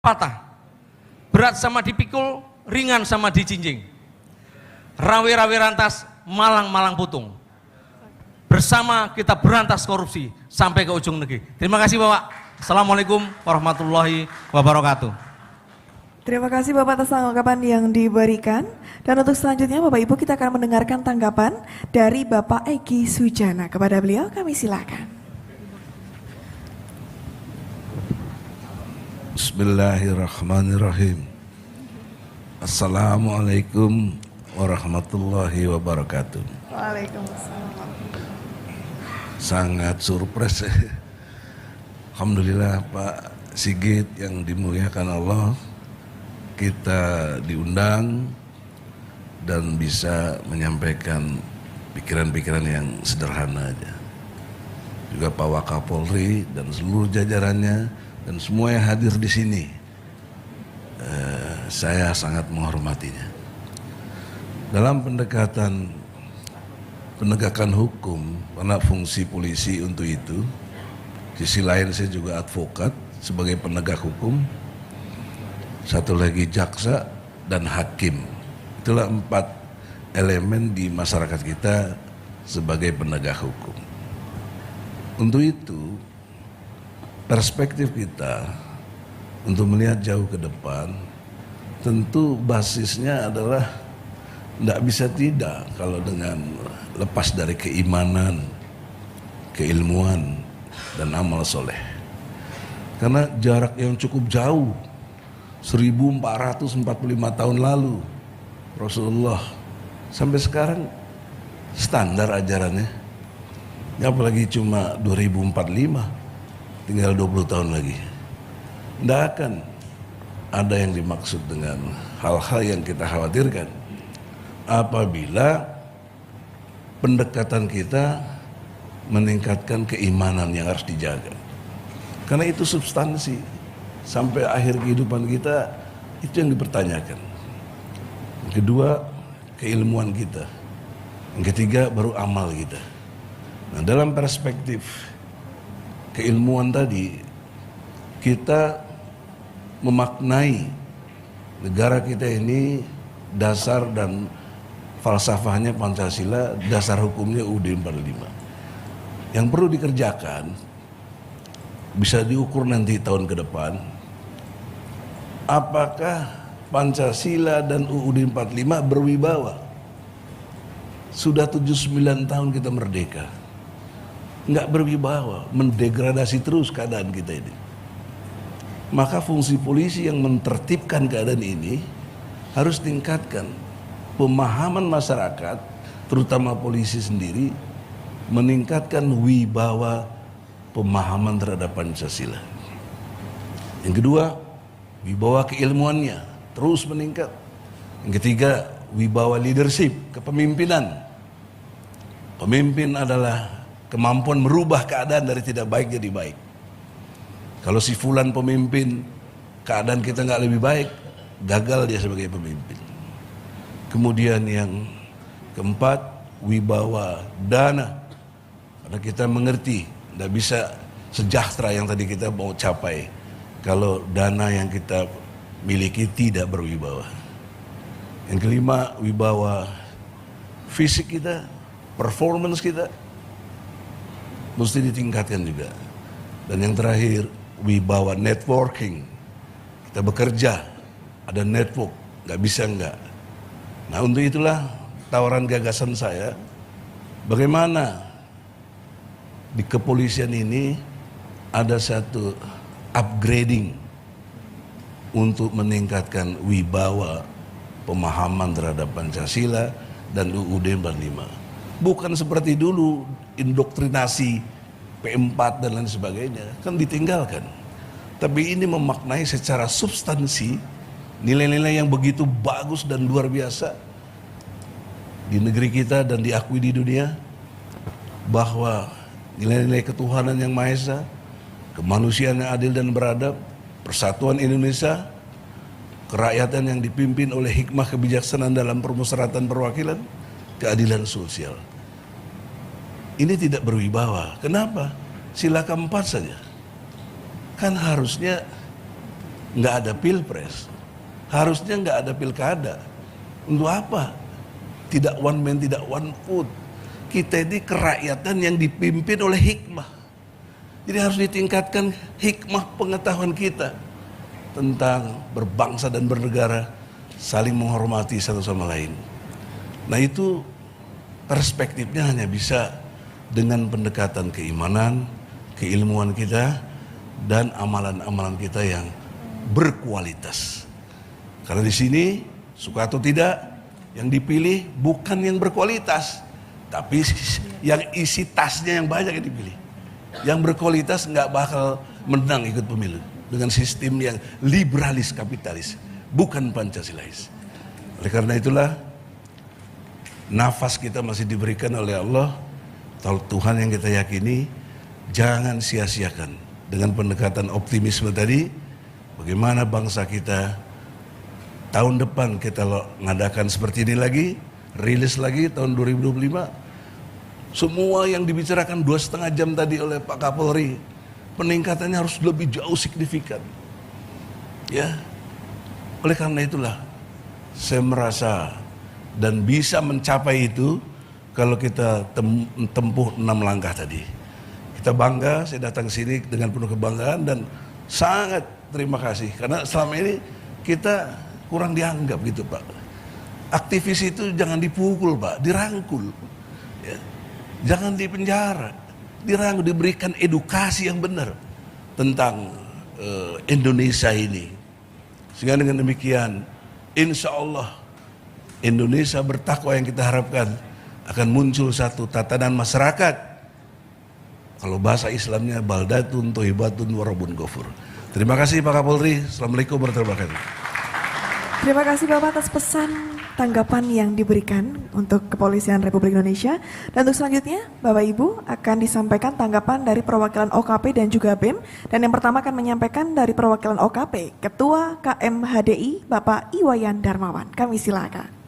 patah, berat sama dipikul, ringan sama dijinjing. Rawe-rawe rantas, malang-malang putung. Bersama kita berantas korupsi sampai ke ujung negeri. Terima kasih Bapak. Assalamualaikum warahmatullahi wabarakatuh. Terima kasih Bapak atas tanggapan yang diberikan. Dan untuk selanjutnya Bapak Ibu kita akan mendengarkan tanggapan dari Bapak Egi Sujana. Kepada beliau kami silakan. Bismillahirrahmanirrahim. Assalamualaikum warahmatullahi wabarakatuh. Waalaikumsalam. Sangat surprise. Alhamdulillah Pak Sigit yang dimuliakan Allah, kita diundang dan bisa menyampaikan pikiran-pikiran yang sederhana aja. Juga Pak Wakapolri dan seluruh jajarannya dan semua yang hadir di sini, saya sangat menghormatinya. Dalam pendekatan penegakan hukum, karena fungsi polisi untuk itu, sisi lain saya juga advokat sebagai penegak hukum, satu lagi jaksa dan hakim. Itulah 4 elemen di masyarakat kita sebagai penegak hukum. Untuk itu, perspektif kita untuk melihat jauh ke depan, tentu basisnya adalah tidak bisa tidak kalau dengan lepas dari keimanan, keilmuan, dan amal soleh. Karena jarak yang cukup jauh, 1445 tahun lalu, Rasulullah sampai sekarang standar ajarannya. Apalagi cuma 2045. Tinggal 20 tahun lagi. Tidak akan ada yang dimaksud dengan hal-hal yang kita khawatirkan apabila pendekatan kita meningkatkan keimanan yang harus dijaga. Karena itu substansi. Sampai akhir kehidupan kita, itu yang dipertanyakan. Yang kedua, keilmuan kita. Yang ketiga, baru amal kita. Nah, dalam perspektif keilmuan tadi, kita memaknai negara kita ini dasar dan falsafahnya Pancasila, dasar hukumnya UUD 45. Yang perlu dikerjakan, bisa diukur nanti tahun ke depan, apakah Pancasila dan UUD 45 berwibawa? Sudah 79 tahun kita merdeka, nggak berwibawa, mendegradasi terus keadaan kita ini. Maka fungsi polisi yang mentertibkan keadaan ini harus tingkatkan pemahaman masyarakat, terutama polisi sendiri, meningkatkan wibawa pemahaman terhadap Pancasila. Yang kedua, wibawa keilmuannya terus meningkat. Yang ketiga, wibawa leadership, kepemimpinan. Pemimpin adalah kemampuan merubah keadaan dari tidak baik jadi baik. Kalau si fulan pemimpin, keadaan kita nggak lebih baik, gagal dia sebagai pemimpin. Kemudian yang keempat, wibawa dana. Karena kita mengerti, tidak bisa sejahtera yang tadi kita mau capai kalau dana yang kita miliki tidak berwibawa. Yang kelima, wibawa fisik kita, performance kita mesti ditingkatkan juga. Dan yang terakhir, wibawa networking. Kita bekerja, ada network, nggak bisa nggak. Nah, untuk itulah tawaran gagasan saya, bagaimana di kepolisian ini ada satu upgrading untuk meningkatkan wibawa pemahaman terhadap Pancasila dan UUD 45. Bukan seperti dulu indoktrinasi P4 dan lain sebagainya, kan ditinggalkan. Tapi ini memaknai secara substansi nilai-nilai yang begitu bagus dan luar biasa di negeri kita dan diakui di dunia, bahwa nilai-nilai ketuhanan yang Maha Esa, kemanusiaan yang adil dan beradab, persatuan Indonesia, kerakyatan yang dipimpin oleh hikmah kebijaksanaan dalam permusyawaratan perwakilan, keadilan sosial. Ini tidak berwibawa. Kenapa? Sila keempat saja. Kan harusnya nggak ada pilpres, harusnya nggak ada pilkada. Untuk apa? Tidak one man, tidak one vote. Kita ini kerakyatan yang dipimpin oleh hikmah. Jadi harus ditingkatkan hikmah pengetahuan kita tentang berbangsa dan bernegara, saling menghormati satu sama lain. Nah itu perspektifnya hanya bisa dengan pendekatan keimanan, keilmuan kita, dan amalan-amalan kita yang berkualitas. Karena di sini suka atau tidak, yang dipilih bukan yang berkualitas, tapi yang isi tasnya yang banyak yang dipilih. Yang berkualitas nggak bakal menang ikut pemilu dengan sistem yang liberalis kapitalis, bukan Pancasilais. Oleh karena itulah nafas kita masih diberikan oleh Allah, Tuhan yang kita yakini. Jangan sia-siakan dengan pendekatan optimisme tadi. Bagaimana bangsa kita tahun depan kita ngadakan seperti ini lagi, rilis lagi tahun 2025. Semua yang dibicarakan 2,5 jam tadi oleh Pak Kapolri, peningkatannya harus lebih jauh signifikan. Ya, oleh karena itulah saya merasa dan bisa mencapai itu kalau kita tempuh 6 langkah tadi. Kita bangga, saya datang ke sini dengan penuh kebanggaan dan sangat terima kasih karena selama ini kita kurang dianggap gitu Pak. Aktivis itu jangan dipukul Pak, dirangkul. Ya. Jangan dipenjara, dirangkul, diberikan edukasi yang benar tentang Indonesia ini. Sehingga dengan demikian, insya Allah Indonesia bertakwa yang kita harapkan akan muncul satu tatanan masyarakat. Kalau bahasa Islamnya baldatun thayyibatun wa rabbun ghafur. Terima kasih Pak Kapolri. Assalamualaikum warahmatullahi wabarakatuh. Terima kasih Bapak atas pesan tanggapan yang diberikan untuk Kepolisian Republik Indonesia. Dan untuk selanjutnya Bapak Ibu akan disampaikan tanggapan dari perwakilan OKP dan juga BEM. Dan yang pertama akan menyampaikan dari perwakilan OKP, Ketua KMHDI Bapak Iwayan Darmawan. Kami silakan.